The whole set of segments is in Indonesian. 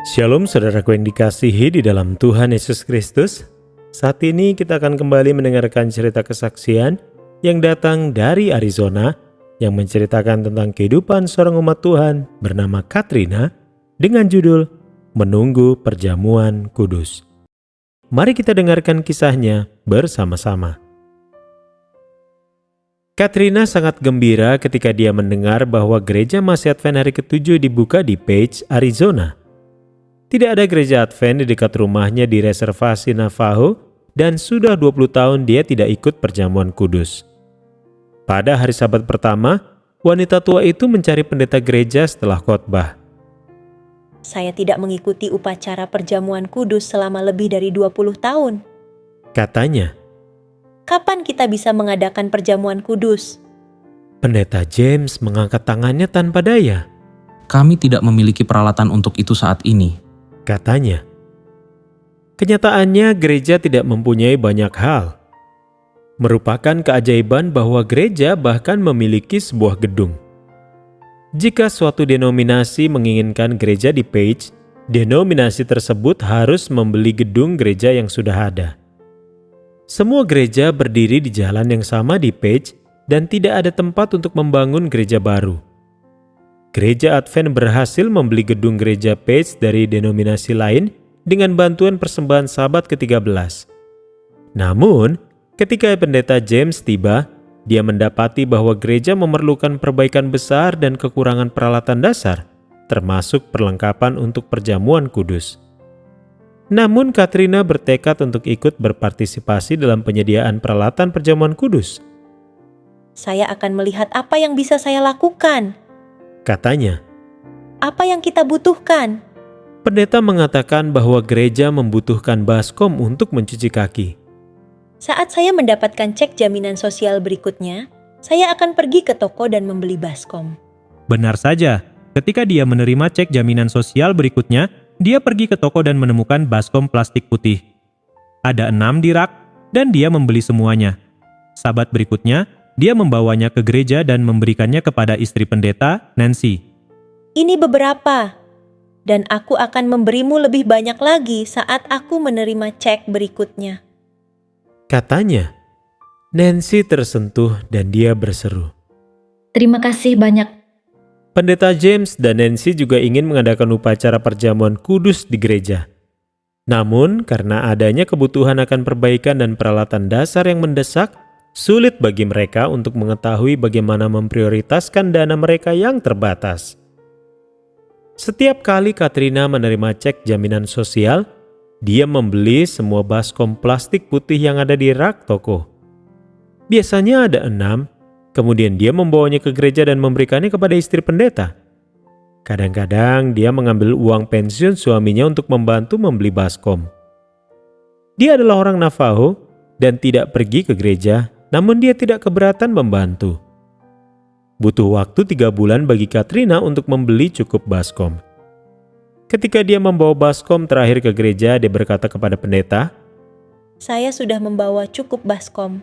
Shalom saudaraku yang dikasihi di dalam Tuhan Yesus Kristus. Saat ini kita akan kembali mendengarkan cerita kesaksian yang datang dari Arizona yang menceritakan tentang kehidupan seorang umat Tuhan bernama Katrina dengan judul Menunggu Perjamuan Kudus. Mari kita dengarkan kisahnya bersama-sama. Katrina sangat gembira ketika dia mendengar bahwa gereja Masih Advent hari ke-7 dibuka di Page, Arizona. Tidak ada gereja Advent di dekat rumahnya di reservasi Navajo dan sudah 20 tahun dia tidak ikut perjamuan kudus. Pada hari Sabat pertama, wanita tua itu mencari pendeta gereja setelah khotbah. Saya tidak mengikuti upacara perjamuan kudus selama lebih dari 20 tahun. Katanya, Kapan kita bisa mengadakan perjamuan kudus? pendeta James mengangkat tangannya tanpa daya. Kami tidak memiliki peralatan untuk itu saat ini. Katanya, kenyataannya gereja tidak mempunyai banyak hal. Merupakan keajaiban bahwa gereja bahkan memiliki sebuah gedung. Jika suatu denominasi menginginkan gereja di Page, denominasi tersebut harus membeli gedung gereja yang sudah ada. Semua gereja berdiri di jalan yang sama di Page dan tidak ada tempat untuk membangun gereja baru. Gereja Advent berhasil membeli gedung gereja Page dari denominasi lain dengan bantuan persembahan Sabat ke-13. Namun, ketika pendeta James tiba, dia mendapati bahwa gereja memerlukan perbaikan besar dan kekurangan peralatan dasar, termasuk perlengkapan untuk perjamuan kudus. Namun Katrina bertekad untuk ikut berpartisipasi dalam penyediaan peralatan perjamuan kudus. Saya akan melihat apa yang bisa saya lakukan. Katanya, Apa yang kita butuhkan? pendeta mengatakan bahwa gereja membutuhkan baskom untuk mencuci kaki. Saat saya mendapatkan cek jaminan sosial berikutnya, saya akan pergi ke toko dan membeli baskom. Benar saja, ketika dia menerima cek jaminan sosial berikutnya, dia pergi ke toko dan menemukan baskom plastik putih. Ada 6 di rak, dan dia membeli semuanya. Sabat berikutnya, dia membawanya ke gereja dan memberikannya kepada istri pendeta, Nancy. Ini beberapa, dan aku akan memberimu lebih banyak lagi saat aku menerima cek berikutnya. Katanya, Nancy tersentuh dan dia berseru. Terima kasih banyak. Pendeta James dan Nancy juga ingin mengadakan upacara perjamuan kudus di gereja. Namun, karena adanya kebutuhan akan perbaikan dan peralatan dasar yang mendesak, sulit bagi mereka untuk mengetahui bagaimana memprioritaskan dana mereka yang terbatas. Setiap kali Katrina menerima cek jaminan sosial, dia membeli semua baskom plastik putih yang ada di rak toko. Biasanya ada 6, kemudian dia membawanya ke gereja dan memberikannya kepada istri pendeta. Kadang-kadang dia mengambil uang pensiun suaminya untuk membantu membeli baskom. Dia adalah orang Navajo dan tidak pergi ke gereja, namun dia tidak keberatan membantu. Butuh waktu 3 bulan bagi Katrina untuk membeli cukup baskom. Ketika dia membawa baskom terakhir ke gereja, dia berkata kepada pendeta, Saya sudah membawa cukup baskom.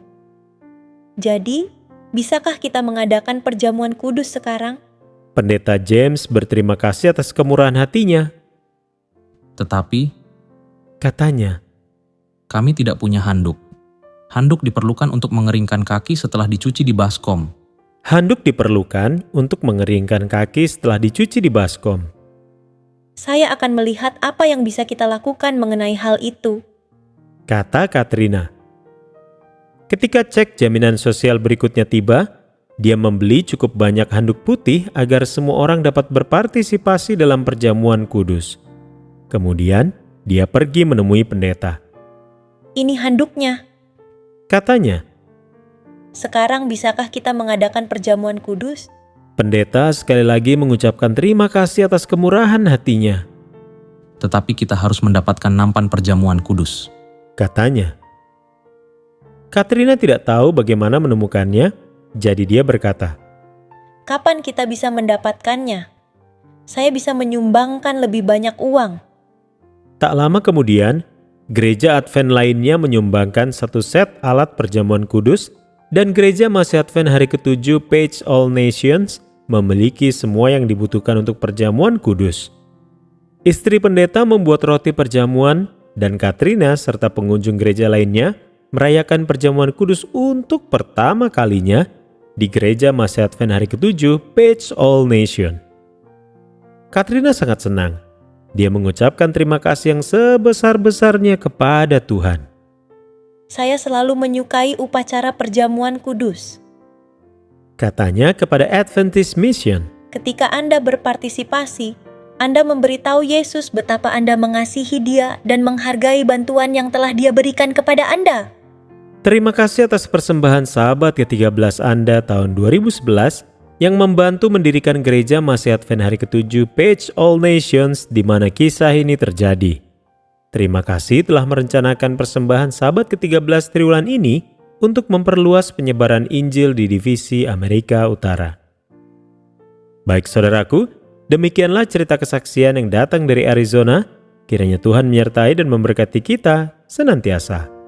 Jadi, bisakah kita mengadakan perjamuan kudus sekarang? pendeta James berterima kasih atas kemurahan hatinya. Tetapi, Katanya, kami tidak punya handuk. Handuk diperlukan untuk mengeringkan kaki setelah dicuci di baskom. handuk diperlukan untuk mengeringkan kaki setelah dicuci di baskom. Saya akan melihat apa yang bisa kita lakukan mengenai hal itu. Kata Katrina. Ketika cek jaminan sosial berikutnya tiba, dia membeli cukup banyak handuk putih agar semua orang dapat berpartisipasi dalam perjamuan kudus. Kemudian, dia pergi menemui pendeta. Ini handuknya. Katanya, Sekarang bisakah kita mengadakan perjamuan kudus? pendeta sekali lagi mengucapkan terima kasih atas kemurahan hatinya. Tetapi kita harus mendapatkan nampan perjamuan kudus. Katanya. Katrina tidak tahu bagaimana menemukannya, jadi dia berkata, Kapan kita bisa mendapatkannya? Saya bisa menyumbangkan lebih banyak uang. tak lama kemudian, gereja Advent lainnya menyumbangkan 1 set alat perjamuan kudus dan gereja Masih Advent hari ke-7 Page All Nations memiliki semua yang dibutuhkan untuk perjamuan kudus. Istri pendeta membuat roti perjamuan dan Katrina serta pengunjung gereja lainnya merayakan perjamuan kudus untuk pertama kalinya di gereja Masih Advent hari ke-7 Page All Nation. Katrina sangat senang. Dia mengucapkan terima kasih yang sebesar-besarnya kepada Tuhan. Saya selalu menyukai upacara perjamuan kudus. Katanya kepada Adventist Mission. Ketika Anda berpartisipasi, Anda memberitahu Yesus betapa Anda mengasihi Dia dan menghargai bantuan yang telah Dia berikan kepada Anda. Terima kasih atas persembahan sahabat ke-13 Anda tahun 2011 yang membantu mendirikan gereja Masih Advent hari ke-7 Page All Nations di mana kisah ini terjadi. Terima kasih telah merencanakan persembahan sahabat ke-13 triwulan ini untuk memperluas penyebaran Injil di divisi Amerika Utara. Baik saudaraku, demikianlah cerita kesaksian yang datang dari Arizona. Kiranya Tuhan menyertai dan memberkati kita senantiasa.